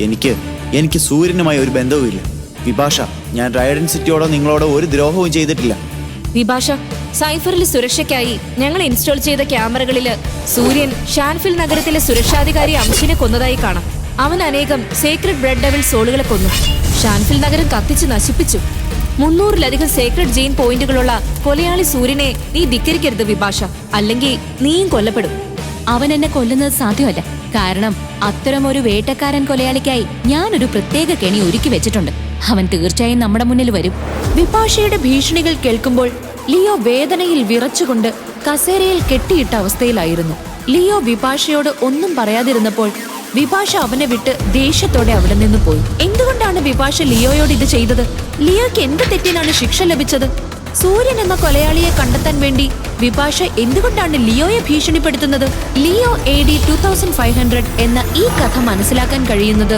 എനിക്ക് സൂര്യനുമായി ഒരു ബന്ധവുമില്ല വിഭാഷ. ഞാൻ റൈഡൻ സിറ്റിയോടോ നിങ്ങളോടോ ഒരു ദ്രോഹവും ചെയ്തിട്ടില്ല. വിഭാഷ, സൈഫറിൽ സുരക്ഷയ്ക്കായി ഞങ്ങൾ ഇൻസ്റ്റാൾ ചെയ്ത ക്യാമറകളില് സൂര്യൻ ഷാൻഫിൽ നഗരത്തിലെ സുരക്ഷാധികാരി അംശിനെ കൊന്നതായി കാണാം. അവൻ അനേകം സേക്രഡ് ബ്ലഡ് ഡെവിൾ സോളുകളെ കൊന്നു. ഷാൻഫിൽ നഗരം കത്തിച്ച് നശിപ്പിച്ചു. 300-ലധികം സേക്രഡ് ജെയിൻ പോയിന്റുകളുള്ള കൊലയാളി സൂര്യനെ നീ ധിക്കരിക്കരുത് വിഭാഷ, അല്ലെങ്കിൽ നീയും കൊല്ലപ്പെടും. അവൻ എന്നെ കൊല്ലുന്നത് സാധ്യമല്ല. കാരണം അത്തരമൊരു വേട്ടക്കാരൻ കൊലയാളിക്കായി ഞാനൊരു പ്രത്യേക കെണി ഒരുക്കി വെച്ചിട്ടുണ്ട്. അവൻ തീർച്ചയായും നമ്മുടെ മുന്നിൽ വരും. വിഭാഷയുടെ ഭീഷണികൾ കേൾക്കുമ്പോൾ ലിയോ വേദനയിൽ വിറച്ചുകൊണ്ട് കസേരയിൽ കെട്ടിയിട്ട അവസ്ഥയിലായിരുന്നു. ലിയോ വിഭാഷയോട് ഒന്നും പറയാതിരുന്നപ്പോൾ വിഭാഷ അവനെ വിട്ട് ദേഷ്യത്തോടെ അവിടെ നിന്ന് പോയി. എന്തുകൊണ്ടാണ് വിഭാഷ ലിയോയോട് ഇത് ചെയ്തത്? ലിയോയ്ക്ക് എന്ത് തെറ്റിനാണ് ശിക്ഷ ലഭിച്ചത്? സൂര്യൻ എന്ന കൊലയാളിയെ കണ്ടെത്താൻ വേണ്ടി വിഭാഷ എന്തുകൊണ്ടാണ് ലിയോയെ ഭീഷണിപ്പെടുത്തുന്നത്? ലിയോ AD 2500 എന്ന ഈ കഥ മനസ്സിലാക്കാൻ കഴിയുന്നത്